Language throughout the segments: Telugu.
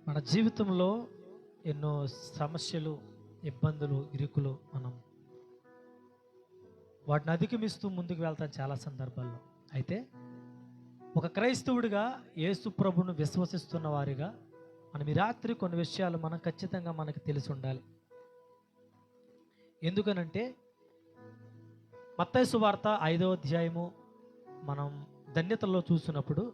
మన జీవితంలో ఎన్నో సమస్యలు, ఇబ్బందులు, ఇరుకులు మనం వాటిని అధిగమిస్తూ ముందుకు వెళ్తాం చాలా సందర్భాల్లో. అయితే ఒక క్రైస్తవుడిగా యేసు ప్రభువును విశ్వసిస్తున్న వారిగా మనం ఈ రాత్రి కొన్ని విషయాలు మనం ఖచ్చితంగా మనకు తెలిసి ఉండాలి. ఎందుకనంటే మత్తయి సువార్త 5వ అధ్యాయము మనం ధన్యతల్లో చూసినప్పుడు,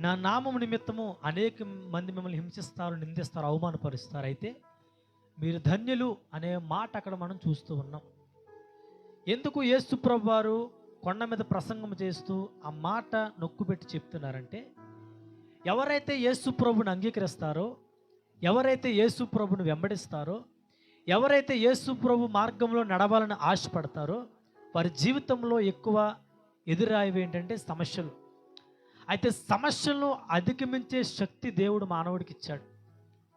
నా నామము నిమిత్తము అనేక మంది మిమ్మల్ని హింసిస్తారు, నిందిస్తారు, అవమానపరుస్తారు, అయితే మీరు ధన్యులు అనే మాట అక్కడ మనం చూస్తూ ఉన్నాం. ఎందుకు యేసు ప్రభు వారు కొండ మీద ప్రసంగం చేస్తూ ఆ మాట నొక్కుపెట్టి చెప్తున్నారంటే, ఎవరైతే యేసు ప్రభుని అంగీకరిస్తారో, ఎవరైతే యేసు ప్రభుని వెంబడిస్తారో, ఎవరైతే యేసు ప్రభు మార్గంలో నడవాలని ఆశపడతారో వారి జీవితంలో ఎక్కువ ఎదురాయివి ఏంటంటే సమస్యలు. అయితే సమస్యలను అధిగమించే శక్తి దేవుడు మానవుడికి ఇచ్చాడు.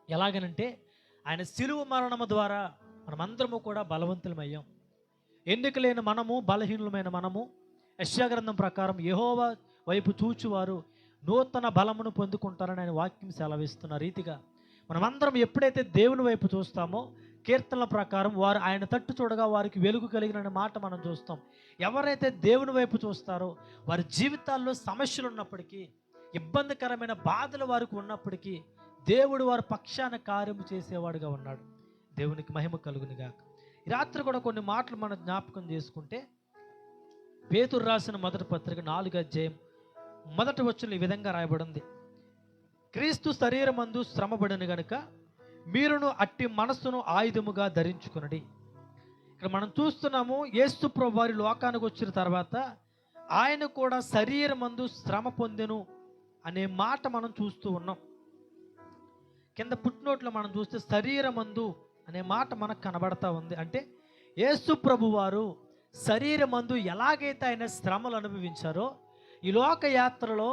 ఎలాగనంటే ఆయన శిలువ మరణము ద్వారా మనమందరము కూడా బలవంతులమయ్యాం. ఎన్నిక లేని మనము, బలహీనులమైన మనము, యెషయా గ్రంథం ప్రకారం యెహోవా వైపు చూచువారు నూతన బలమును పొందుకుంటారని ఆయన వాక్యం సెలవిస్తున్న రీతిగా మనమందరం ఎప్పుడైతే దేవుని వైపు చూస్తామో, కీర్తనల ప్రకారం వారు ఆయన తట్టు చూడగా వారికి వెలుగు కలిగిన మాట మనం చూస్తాం. ఎవరైతే దేవుని వైపు చూస్తారో వారి జీవితాల్లో సమస్యలు ఉన్నప్పటికీ, ఇబ్బందికరమైన బాధలు వారికి ఉన్నప్పటికీ దేవుడు వారి పక్షాన కార్యము చేసేవాడుగా ఉన్నాడు. దేవునికి మహిమ కలుగునుగాక. ఈ రాత్రి కూడా కొన్ని మాటలు మనం జ్ఞాపకం చేసుకుంటే, పేతురు రాసిన మొదటి పత్రిక 4వ అధ్యాయం మొదటి వచనం ఈ విధంగా రాయబడింది: క్రీస్తు శరీరమందు శ్రమపడిన గనుక మీరును అట్టి మనస్సును ఆయుధముగా ధరించుకునడి. ఇక్కడ మనం చూస్తున్నాము, యేసు ప్రభు వారి లోకానికి వచ్చిన తర్వాత ఆయన కూడా శరీరమందు శ్రమ పొందెను అనే మాట మనం చూస్తూ ఉన్నాం. కింద పుట్టినోట్లో మనం చూస్తే శరీరమందు అనే మాట మనకు కనబడతా ఉంది. అంటే యేసు ప్రభు వారు శరీరమందు ఎలాగైతే ఆయన శ్రమలు అనుభవించారో, ఈ లోక యాత్రలో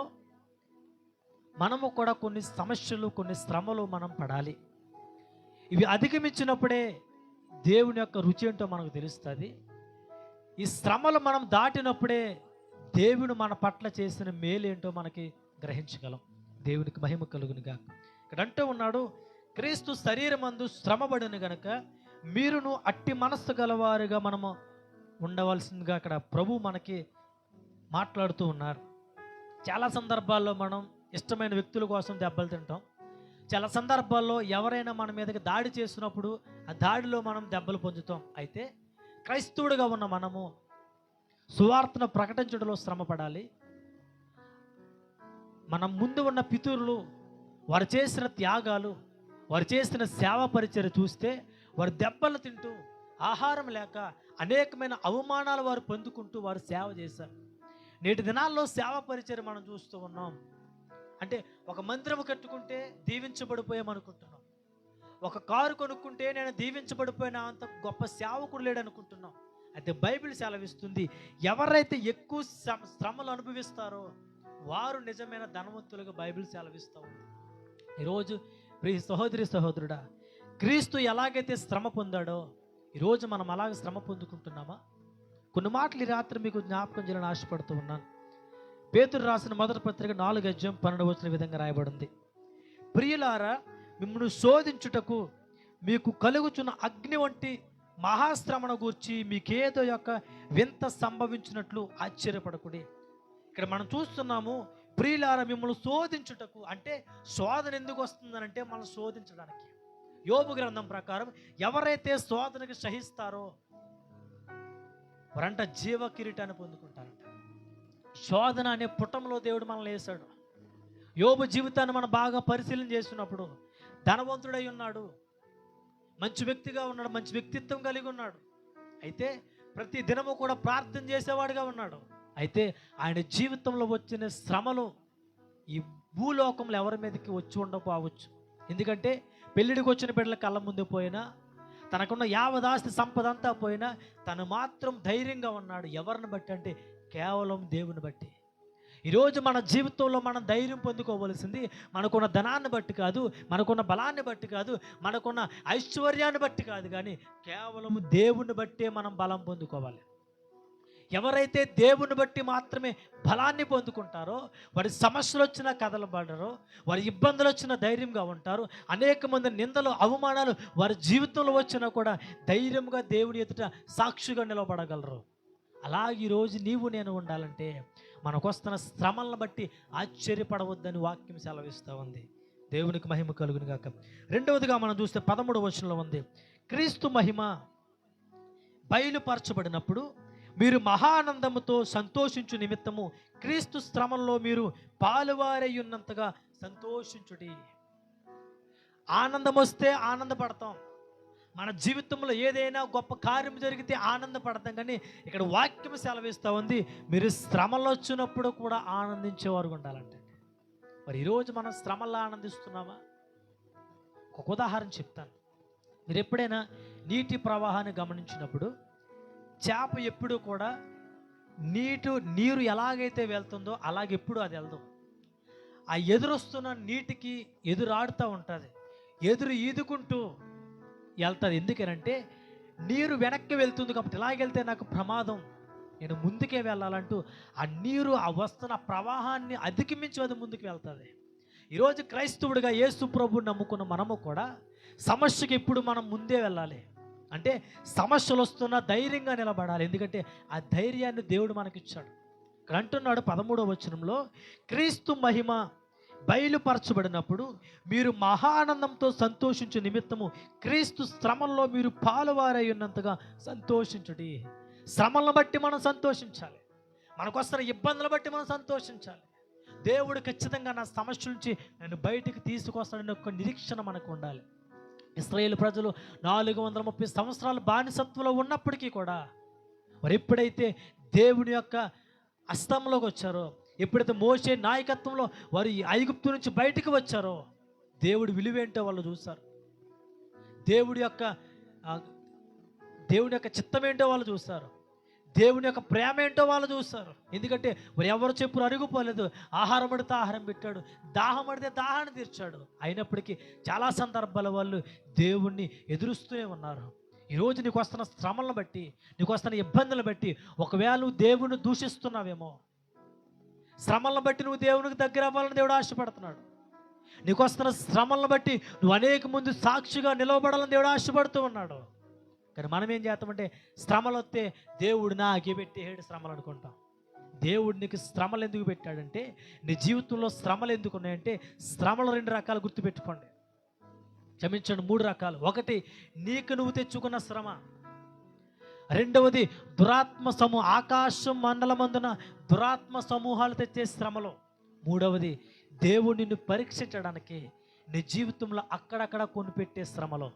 మనము కూడా కొన్ని సమస్యలు, కొన్ని శ్రమలు మనం పడాలి. ఇవి అధిగమించినప్పుడే దేవుని యొక్క రుచి ఏంటో మనకు తెలుస్తుంది. ఈ శ్రమలు మనం దాటినప్పుడే దేవుడు మన పట్ల చేసిన మేలు ఏంటో మనకి గ్రహించగలం. దేవునికి మహిమ కలుగునుగా. ఇక్కడ అంటూ ఉన్నాడు, క్రీస్తు శరీరమందు శ్రమపడిన గనుక మీరును అట్టి మనస్సు గలవారుగా మనము ఉండవలసిందిగా అక్కడ ప్రభు మనకి మాట్లాడుతూ ఉన్నారు. చాలా సందర్భాల్లో మనం ఇష్టమైన వ్యక్తుల కోసం దెబ్బలు తింటాం. చాలా సందర్భాల్లో ఎవరైనా మన మీదకి దాడి చేసినప్పుడు ఆ దాడిలో మనం దెబ్బలు పొందుతాం. అయితే క్రైస్తవుడిగా ఉన్న మనము సువార్తను ప్రకటించడంలో శ్రమపడాలి. మనం ముందు ఉన్న పితరులు వారు చేసిన త్యాగాలు, వారు చేసిన సేవా పరిచర్య చూస్తే వారు దెబ్బలు తింటూ, ఆహారం లేక అనేకమైన అవమానాలు వారు పొందుకుంటూ వారు సేవ చేశారు. నేటి దినాల్లో సేవా పరిచర్య మనం చూస్తూ ఉన్నాం. అంటే ఒక మందిరం కట్టుకుంటే దీవించబడిపోయామనుకుంటున్నాం, ఒక కారు కొనుక్కుంటే నేను దీవించబడిపోయినా అంత గొప్ప సేవకుడు లేడనుకుంటున్నాం. అయితే బైబిల్ సెలవిస్తుంది, ఎవరైతే ఎక్కువ శ్రమలు అనుభవిస్తారో వారు నిజమైన ధనవంతులుగా బైబిల్ సెలవిస్తూ ఉంది. ఈరోజు ప్రియ సహోదరి సహోదరుడా, క్రీస్తు ఎలాగైతే శ్రమ పొందాడో ఈరోజు మనం అలాగే శ్రమ పొందుకుంటున్నామా? కొన్ని మాటలు ఈ రాత్రి మీకు జ్ఞాపకం చేయాలని ఆశపడుతూ ఉన్నాను. పేతురు రాసిన మొదటి పత్రిక 4వ అధ్యాయం 12వ వచనం విధంగా రాయబడింది: ప్రియులారా, మిమ్మల్ని శోధించుటకు మీకు కలుగుచున్న అగ్ని వంటి మహాశ్రమను గూర్చి మీకేదో యొక్క వింత సంభవించినట్లు ఆశ్చర్యపడకుడి. ఇక్కడ మనం చూస్తున్నాము, ప్రియులారా మిమ్మల్ని శోధించుటకు, అంటే శోధన ఎందుకు వస్తుందనంటే మనం శోధించడానికి. యోబు గ్రంథం ప్రకారం ఎవరైతే శోధనకి సహిస్తారో వారంట జీవ కిరీటాన్ని పొందుకుంటారంట. శోధన అనే పుటంలో దేవుడు మనల్ని వేశాడు. యోబు జీవితాన్ని మనం బాగా పరిశీలన చేసినప్పుడు ధనవంతుడై ఉన్నాడు, మంచి వ్యక్తిగా ఉన్నాడు, మంచి వ్యక్తిత్వం కలిగి ఉన్నాడు. అయితే ప్రతి దినము కూడా ప్రార్థన చేసేవాడుగా ఉన్నాడు. అయితే ఆయన జీవితంలో వచ్చిన శ్రమలు ఈ భూలోకంలో ఎవరి మీదకి వచ్చి ఉండకపోవచ్చు. ఎందుకంటే పెళ్ళిడికి వచ్చిన బిడ్డల కళ్ళ ముందు పోయినా, తనకున్న యావదాస్తి సంపద అంతా పోయినా తను మాత్రం ధైర్యంగా ఉన్నాడు. ఎవరిని బట్టి అంటే కేవలం దేవుని బట్టి. ఈరోజు మన జీవితంలో మనం ధైర్యం పొందుకోవలసింది మనకున్న ధనాన్ని బట్టి కాదు, మనకున్న బలాన్ని బట్టి కాదు, మనకున్న ఐశ్వర్యాన్ని బట్టి కాదు, కానీ కేవలం దేవుని బట్టే మనం బలం పొందుకోవాలి. ఎవరైతే దేవుని బట్టి మాత్రమే బలాన్ని పొందుకుంటారో, వారి సమస్యలు వచ్చినా కదలబడరో, వారి ఇబ్బందులు వచ్చినా ధైర్యంగా ఉంటారు. అనేక మంది నిందలు, అవమానాలు వారి జీవితంలో వచ్చినా కూడా ధైర్యంగా దేవుని ఎదుట సాక్షిగా నిలబడగలరు. అలాగే ఈరోజు నీవు నేను ఉండాలంటే మనకొస్తున్న శ్రమలను బట్టి ఆశ్చర్యపడవద్దని వాక్యం సెలవిస్తూ ఉంది. దేవునికి మహిమ కలుగును గాక. రెండవదిగా మనం చూస్తే 13వ వచనంలో ఉంది, క్రీస్తు మహిమ బయలుపరచబడినప్పుడు మీరు మహానందముతో సంతోషించు నిమిత్తము క్రీస్తు శ్రమల్లో మీరు పాలువారై ఉన్నంతగా సంతోషించుడి. ఆనందం వస్తే ఆనందపడతాం. మన జీవితంలో ఏదైనా గొప్ప కార్యం జరిగితే ఆనందపడతాం. కానీ ఇక్కడ వాక్యం సెలవిస్తూ ఉంది, మీరు శ్రమలు వచ్చినప్పుడు కూడా ఆనందించేవారు ఉండాలంటే. మరి ఈరోజు మనం శ్రమల్లో ఆనందిస్తున్నామా? ఒక ఉదాహరణ చెప్తాను. మీరు ఎప్పుడైనా నీటి ప్రవాహాన్ని గమనించినప్పుడు చేప ఎప్పుడూ కూడా నీరు ఎలాగైతే వెళ్తుందో అలాగెప్పుడు అది వెళ్దాం. ఆ ఎదురొస్తున్న నీటికి ఎదురాడుతూ ఉంటుంది, ఎదురు ఈదుకుంటూ వెళ్తుంది. ఎందుకనంటే నీరు వెనక్కి వెళ్తుంది కాబట్టి, ఇలాగెళ్తే నాకు ప్రమాదం, నేను ముందుకే వెళ్ళాలంటూ ఆ నీరు ఆ వస్తున్న ప్రవాహాన్ని అధిగమించి అది ముందుకు వెళ్తుంది. ఈరోజు క్రైస్తవుడిగా యేసు ప్రభువుని నమ్ముకున్న మనము కూడా సమస్యకి ఎప్పుడు మనం ముందే వెళ్ళాలి. అంటే సమస్యలు వస్తున్నా ధైర్యంగా నిలబడాలి. ఎందుకంటే ఆ ధైర్యాన్ని దేవుడు మనకిచ్చాడు. ఇక్కడ అంటున్నాడు 13వ వచనంలో, క్రీస్తు మహిమ బయలుపరచబడినప్పుడు మీరు మహానందంతో సంతోషించు నిమిత్తము క్రీస్తు శ్రమల్లో మీరు పాలువారై ఉన్నంతగా సంతోషించుడి. శ్రమలను బట్టి మనం సంతోషించాలి, మనకొస్తున్న ఇబ్బందులు బట్టి మనం సంతోషించాలి. దేవుడు ఖచ్చితంగా నా సమస్య నుంచి నేను బయటికి తీసుకొస్తాడని ఒక నిరీక్షణ మనకు ఉండాలి. ఇశ్రాయేలు ప్రజలు 430 సంవత్సరాలు బానిసత్వంలో ఉన్నప్పటికీ కూడా వారు ఎప్పుడైతే దేవుని యొక్క హస్తంలోకి వచ్చారో, ఎప్పుడైతే మోషే నాయకత్వంలో వారు ఈ ఐగుప్తు నుంచి బయటికి వచ్చారో, దేవుడి విలువేంటో వాళ్ళు చూశారు. దేవుడి యొక్క చిత్తం ఏంటో వాళ్ళు చూస్తారు. దేవుని యొక్క ప్రేమ ఏంటో వాళ్ళు చూస్తారు. ఎందుకంటే వారు ఎవరు చెప్పులు అరుగుపోలేదు. ఆహారం అడితే ఆహారం పెట్టాడు, దాహం అడితే దాహాన్ని తీర్చాడు. అయినప్పటికీ చాలా సందర్భాల వాళ్ళు దేవుణ్ణి ఎదురుస్తూనే ఉన్నారు. ఈరోజు నీకు వస్తున్న శ్రమలను బట్టి, నీకు వస్తున్న ఇబ్బందులను బట్టి, ఒకవేళ నువ్వు దేవుణ్ణి దూషిస్తున్నావేమో, శ్రమలను బట్టి నువ్వు దేవునికి దగ్గర అవ్వాలని దేవుడు ఆశపడుతున్నాడు. నీకు వస్తున్న శ్రమలను బట్టి నువ్వు అనేక ముందు సాక్షిగా నిలవబడాలని దేవుడు ఆశపడుతూ ఉన్నాడు. కానీ మనం ఏం చేస్తామంటే శ్రమలు వస్తే దేవుడు నాకే పెట్టేడు శ్రమలు అనుకుంటాం. దేవుడు నీకు శ్రమలు ఎందుకు పెట్టాడంటే, నీ జీవితంలో శ్రమలు ఎందుకు ఉన్నాయంటే, శ్రమలు 2 రకాలు గుర్తుపెట్టుకోండి, క్షమించండి 3 రకాలు. ఒకటి నీకు నువ్వు తెచ్చుకున్న శ్రమ, రెండవది ఆకాశం మండలమందున దురాత్మ సమూహాలు తెచ్చే శ్రమలు, మూడవది దేవుడు నిన్ను పరీక్షించడానికి నీ జీవితంలో అక్కడక్కడ కొనిపెట్టే శ్రమలు.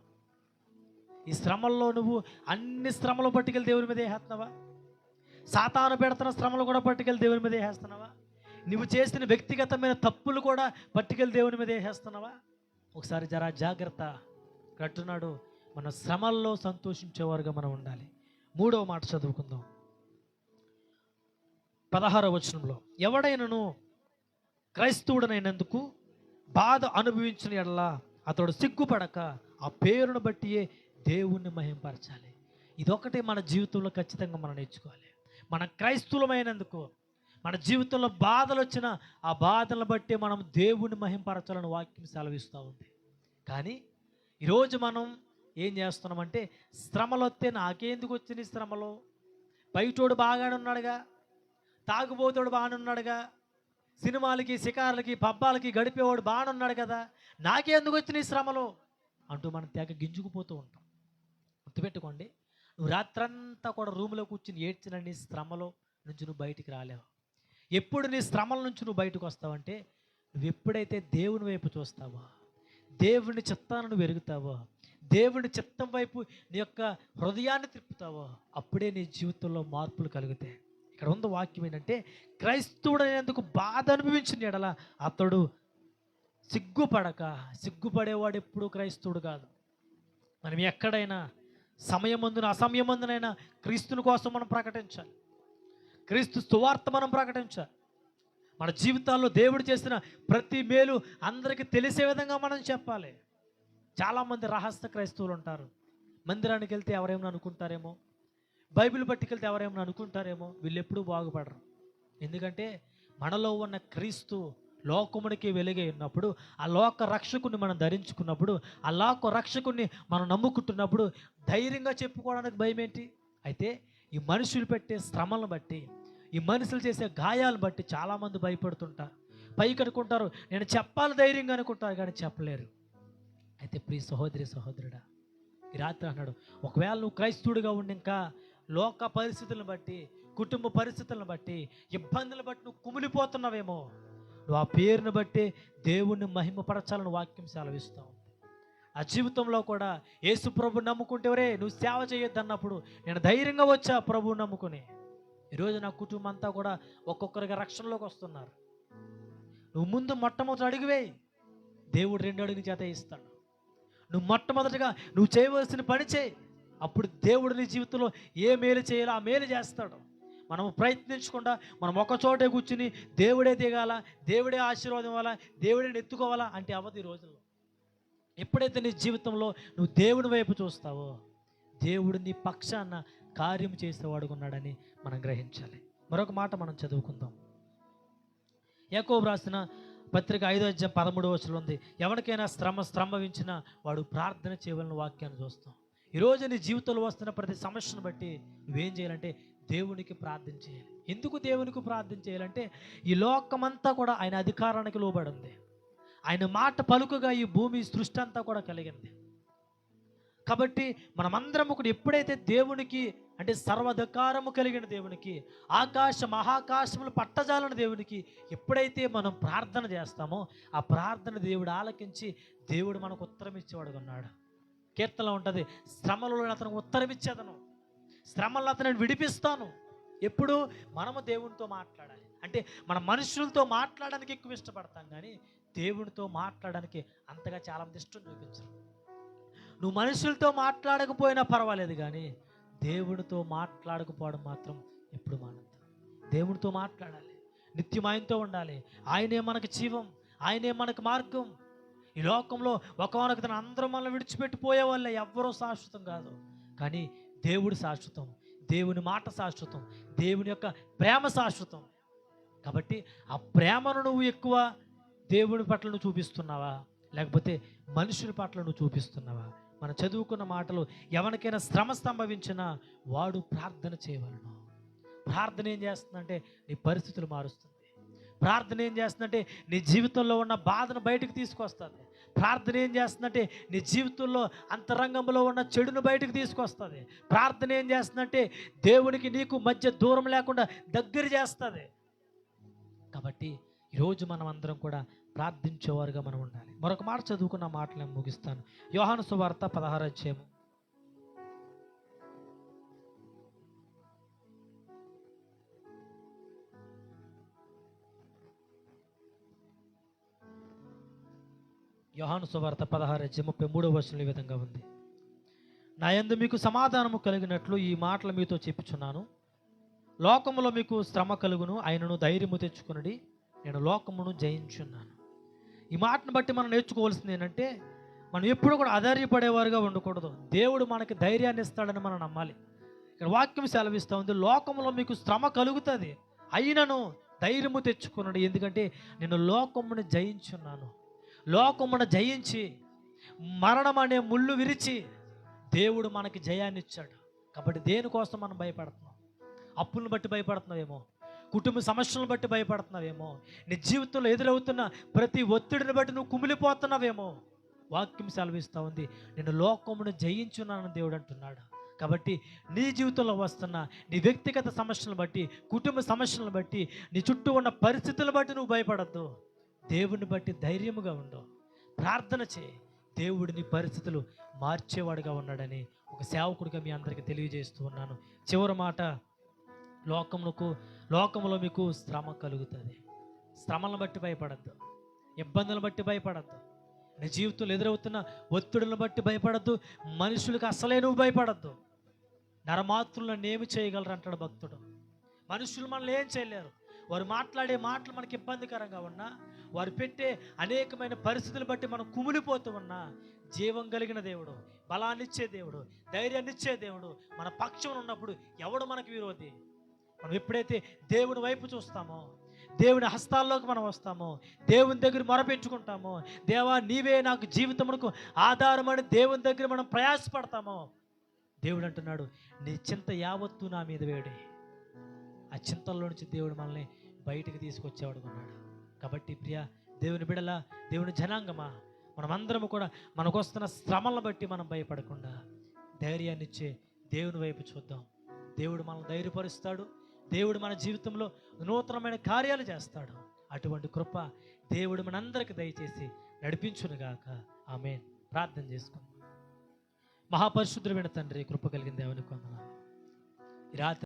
ఈ శ్రమల్లో నువ్వు అన్ని శ్రమలు పట్టుకెళ్ళి దేవుని మీద వేస్తున్నావా? సాతాను పెడుతున్న శ్రమలు కూడా పట్టుకెళ్ళి దేవుని మీద వేస్తున్నావా? నువ్వు చేసిన వ్యక్తిగతమైన తప్పులు కూడా పట్టుకెళ్ళి దేవుని మీద వేస్తున్నావా? ఒకసారి జరా జాగ్రత్త. కట్టున్నాడు, మన శ్రమల్లో సంతోషించేవారుగా మనం ఉండాలి. 3వ మాట చదువుకుందాం. 16వ వచనంలో, ఎవడైనను క్రైస్తవుడనైనందుకు బాధ అనుభవించిన ఎడల అతడు సిగ్గుపడక ఆ పేరును బట్టియే దేవుణ్ణి మహింపరచాలి. ఇదొకటి మన జీవితంలో ఖచ్చితంగా మనం నేర్చుకోవాలి. మన క్రైస్తవులమైనందుకు మన జీవితంలో బాధలు వచ్చిన ఆ బాధలను బట్టి మనం దేవుణ్ణి మహింపరచాలని వాక్యం సెలవిస్తూ ఉంది. కానీ ఈరోజు మనం ఏం చేస్తున్నామంటే, శ్రమలు వస్తే నాకెందుకు వచ్చిన శ్రమలు, బయటోడు బాగానే ఉన్నాడుగా, తాగుబోతోడు బాగానే ఉన్నాడుగా, సినిమాలకి షికార్లకి పబ్బాలకి గడిపేవాడు బాగానే ఉన్నాడు కదా, నాకెందుకు వచ్చిన శ్రమలు అంటూ మనం తెగ గింజుకుపోతూ ఉంటాం. గుర్తుపెట్టుకోండి, నువ్వు రాత్రంతా కూడా రూమ్లో కూర్చుని ఏడ్చిన నీ శ్రమలో నుంచి నువ్వు బయటికి రాలేవు. ఎప్పుడు నీ శ్రమల నుంచి నువ్వు బయటకు వస్తావంటే, నువ్వు ఎప్పుడైతే దేవుని వైపు చూస్తావో, దేవుని చిత్తాన్ని నువ్వు ఎరుగుతావో, దేవుని చిత్తం వైపు నీ యొక్క హృదయాన్ని తిప్పుతావో, అప్పుడే నీ జీవితంలో మార్పులు కలుగుతాయి. ఇక్కడ ఉన్న వాక్యం ఏంటంటే, క్రైస్తవుడైనందుకు బాధ అనుభవించిన ఎడల అతడు సిగ్గుపడక, సిగ్గుపడేవాడు ఎప్పుడూ క్రైస్తవుడు కాదు. మనం ఎక్కడైనా సమయమందున అసమయమందునైనా క్రీస్తుని కోసం మనం ప్రకటించాలి, క్రీస్తు సువార్త మనం ప్రకటించాలి. మన జీవితాల్లో దేవుడు చేసిన ప్రతి మేలు అందరికీ తెలిసే విధంగా మనం చెప్పాలి. చాలామంది రహస్య క్రైస్తవులు ఉంటారు. మందిరానికి వెళ్తే ఎవరేమో అనుకుంటారేమో, బైబిల్ పట్టుకెళ్తే ఎవరేమో అనుకుంటారేమో, వీళ్ళు ఎప్పుడూ బాగుపడరు. ఎందుకంటే మనలో ఉన్న క్రీస్తు లోకమునికి వెలుగై ఉన్నప్పుడు, ఆ లోక రక్షకుని మనం ధరించుకున్నప్పుడు, ఆ లోక రక్షకుని మనం నమ్ముకుంటున్నప్పుడు ధైర్యంగా చెప్పుకోవడానికి భయం ఏంటి? అయితే ఈ మనుషులు పెట్టే శ్రమలను బట్టి, ఈ మనుషులు చేసే గాయాలను బట్టి చాలామంది భయపడుతుంటారు. పైకి అనుకుంటారు నేను చెప్పాలి ధైర్యంగా అనుకుంటారు, కానీ చెప్పలేరు. అయితే ప్రియ సహోదరి సహోదరుడా, ఈ రాత్రి అన్నాడు, ఒకవేళ నువ్వు క్రైస్తవుడిగా ఉండి ఇంకా లోక పరిస్థితులను బట్టి, కుటుంబ పరిస్థితులను బట్టి, ఇబ్బందులను బట్టి నువ్వు కుమిలిపోతున్నావేమో, నువ్వు ఆ పేరును బట్టి దేవుణ్ణి మహిమపరచాలని వాక్యం సెలవిస్తావు. ఆ జీవితంలో కూడా యేసు ప్రభు నమ్ముకుంటే వరే నువ్వు సేవ చేయొద్దు అన్నప్పుడు నేను ధైర్యంగా వచ్చా ప్రభువు నమ్ముకుని. ఈరోజు నా కుటుంబం అంతా కూడా ఒక్కొక్కరిగా రక్షణలోకి వస్తున్నారు. నువ్వు ముందు మొట్టమొదటి అడుగువేయి, దేవుడు 2 అడుగులు చేత ఇస్తాడు. నువ్వు మొట్టమొదటిగా నువ్వు చేయవలసిన పని చేయి, అప్పుడు దేవుడు నీ జీవితంలో ఏ మేలు చేయాలో ఆ మేలు చేస్తాడు. మనం ప్రయత్నించకుండా మనం ఒక చోటే కూర్చుని దేవుడే దిగాల, దేవుడే ఆశీర్వాదం ఇవ్వాలా, దేవుడే ఎత్తుకోవాలా అంటే అవ్వదు ఈ రోజుల్లో. ఎప్పుడైతే నీ జీవితంలో నువ్వు దేవుని వైపు చూస్తావో, దేవుడు నీ పక్షాన కార్యం చేసేవాడుగా ఉన్నాడని మనం గ్రహించాలి. మరొక మాట మనం చదువుకుందాం. యాకోబు రాసిన పత్రిక 5:13 ఉంది. ఎవరికైనా శ్రమవించినా వాడు ప్రార్థన చేయవలన వాక్యాన్ని చూస్తాం. ఈరోజు నీ జీవితంలో వస్తున్న ప్రతి సమస్యను బట్టి నువ్వేం చేయాలంటే దేవునికి ప్రార్థన చేయాలి. ఎందుకు దేవునికి ప్రార్థన చేయాలంటే ఈ లోకమంతా కూడా ఆయన అధికారానికి లోబడింది. ఆయన మాట పలుకగా ఈ భూమి సృష్టి అంతా కూడా కలిగింది. కాబట్టి మనమందరం కూడా ఎప్పుడైతే దేవునికి అంటే సర్వాధికారము కలిగిన దేవునికి, ఆకాశ మహాకాశములు పట్టజాలని దేవునికి ఎప్పుడైతే మనం ప్రార్థన చేస్తామో ఆ ప్రార్థన దేవుడు ఆలకించి దేవుడు మనకు ఉత్తరం ఇచ్చేవాడుగా ఉన్నాడు. కీర్తనలో ఉంటుంది, శ్రమలలో అతను ఉత్తరం ఇచ్చేదను, శ్రమల్లో అతను విడిపిస్తాను. ఎప్పుడు మనము దేవునితో మాట్లాడాలి. అంటే మన మనుషులతో మాట్లాడడానికి ఎక్కువ ఇష్టపడతాం, కానీ దేవునితో మాట్లాడడానికి అంతగా చాలామంది ఇష్టం చూపించరు. నువ్వు మనుషులతో మాట్లాడకపోయినా పర్వాలేదు, కానీ దేవునితో మాట్లాడకపోవడం మాత్రం ఎప్పుడు మానద్దు. దేవునితో మాట్లాడాలి, నిత్యం ఆయనతో ఉండాలి. ఆయనే మనకు జీవం, ఆయనే మనకు మార్గం. ఈ లోకంలో ఒకనొక తన అందరూ మనల్ని విడిచిపెట్టిపోయే వాళ్ళే, ఎవ్వరూ శాశ్వతం కాదు. కానీ దేవుడు శాశ్వతం, దేవుని మాట శాశ్వతం, దేవుని యొక్క ప్రేమ శాశ్వతం. కాబట్టి ఆ ప్రేమను నువ్వు ఎక్కువ దేవుని పట్ల నువ్వు చూపిస్తున్నావా, లేకపోతే మనుషుల పట్ల నువ్వు చూపిస్తున్నావా? మనం చదువుకున్న మాటలు, ఎవరికైనా శ్రమ సంభవించినా వాడు ప్రార్థన చేయవలను. ప్రార్థన ఏం చేస్తుందంటే నీ పరిస్థితులు మారుస్తుంది. ప్రార్థన ఏం చేస్తుందంటే నీ జీవితంలో ఉన్న బాధను బయటకు తీసుకొస్తుంది. ప్రార్థన ఏం చేస్తుందంటే నీ జీవితంలో అంతరంగంలో ఉన్న చెడును బయటకు తీసుకొస్తుంది. ప్రార్థన ఏం చేస్తుందంటే దేవునికి నీకు మధ్య దూరం లేకుండా దగ్గర చేస్తుంది. కాబట్టి ఈరోజు మనం అందరం కూడా ప్రార్థించేవారుగా మనం ఉండాలి. మరొక మాట చదువుకున్న మాటలు నేను ముగిస్తాను. యోహాను సువార్త 16వ అధ్యాయము. యోహాను సువార్త 16:33 ఈ విధంగా ఉంది. నా యందు మీకు సమాధానము కలిగినట్లు ఈ మాటలు మీతో చెప్పుచున్నాను. లోకములో మీకు శ్రమ కలుగును, ఆయనను ధైర్యము తెచ్చుకునడి, నేను లోకమును జయించున్నాను. ఈ మాటను బట్టి మనం నేర్చుకోవాల్సింది ఏంటంటే, మనం ఎప్పుడు కూడా ఆధారపడేవారుగా ఉండకూడదు. దేవుడు మనకి ధైర్యాన్ని ఇస్తాడని మనం నమ్మాలి. ఇక్కడ వాక్యం సెలవిస్తూ ఉంది, లోకంలో మీకు శ్రమ కలుగుతుంది, అయినను ధైర్యము తెచ్చుకున్నాడు, ఎందుకంటే నేను లోకమును జయించున్నాను. లోకమును జయించి మరణం అనే ముళ్ళు విరిచి దేవుడు మనకి జయాన్ని ఇచ్చాడు. కాబట్టి దేనికోసం మనం భయపడుతున్నాం? అప్పులను బట్టి భయపడుతున్నావేమో, కుటుంబ సమస్యలను బట్టి భయపడుతున్నావేమో, నీ జీవితంలో ఎదురవుతున్న ప్రతి ఒత్తిడిని బట్టి నువ్వు కుమిలిపోతున్నావేమో. వాక్యం సెలవిస్తూ ఉంది, నేను లోకమును జయించున్నాను దేవుడు అంటున్నాడు. కాబట్టి నీ జీవితంలో వస్తున్న నీ వ్యక్తిగత సమస్యలను బట్టి, కుటుంబ సమస్యలను బట్టి, నీ చుట్టూ ఉన్న పరిస్థితులను బట్టి నువ్వు భయపడద్దు. దేవుని బట్టి ధైర్యముగా ఉండు, ప్రార్థన చేయి. దేవుడు నీ పరిస్థితులు మార్చేవాడుగా ఉన్నాడని ఒక సేవకుడిగా మీ అందరికీ తెలియజేస్తూ ఉన్నాను. చివరి మాట, లోకంలో మీకు శ్రమ కలుగుతుంది. శ్రమలను బట్టి భయపడద్దు, ఇబ్బందులను బట్టి భయపడద్దు, నీ జీవితంలో ఎదురవుతున్న ఒత్తిడులను బట్టి భయపడద్దు, మనుషులకు అసలే నువ్వు భయపడద్దు. నరమాతృలను ఏమి చేయగలరు అంటాడు భక్తుడు. మనుషులు మనల్ని ఏం చేయలేరు. వారు మాట్లాడే మాటలు మనకి ఇబ్బందికరంగా ఉన్నా, వారు పెట్టే అనేకమైన పరిస్థితులు బట్టి మనం కుమిలిపోతూ ఉన్నా, జీవం కలిగిన దేవుడు, బలాన్నిచ్చే దేవుడు, ధైర్యాన్ని ఇచ్చే దేవుడు మన పక్షం ఉన్నప్పుడు ఎవడు మనకు విరోధి? మనం ఎప్పుడైతే దేవుని వైపు చూస్తామో, దేవుని హస్తాల్లోకి మనం వస్తామో, దేవుని దగ్గర మొరపెట్టుకుంటామో, దేవా నీవే నాకు జీవితమునకు ఆధారమని దేవుని దగ్గర మనం ప్రయాసపడతామో, దేవుడు అంటున్నాడు, నీ చింత యావత్తు నా మీద వేడే. ఆ చింతల్లో నుంచి దేవుడు మనల్ని బయటికి తీసుకొచ్చేవాడు ఉన్నాడు. కాబట్టి ప్రియ దేవుని బిడల, దేవుని జనాంగమా, మనమందరము కూడా మనకు వస్తున్న శ్రమలను బట్టి మనం భయపడకుండా ధైర్యాన్ని ఇచ్చే దేవుని వైపు చూద్దాం. దేవుడు మనల్ని ధైర్యపరుస్తాడు. దేవుడు మన జీవితంలో నూతనమైన కార్యాలు చేస్తాడు. అటువంటి కృప దేవుడు మనందరికి దయచేసి నడిపించునుగాక. ఆమేన్. ప్రార్థన చేసుకుందాం. మహాపరిశుద్ధుడైన తండ్రి, కృప కలిగిన దేవునికి వందనాలు. ఈ రాత్రి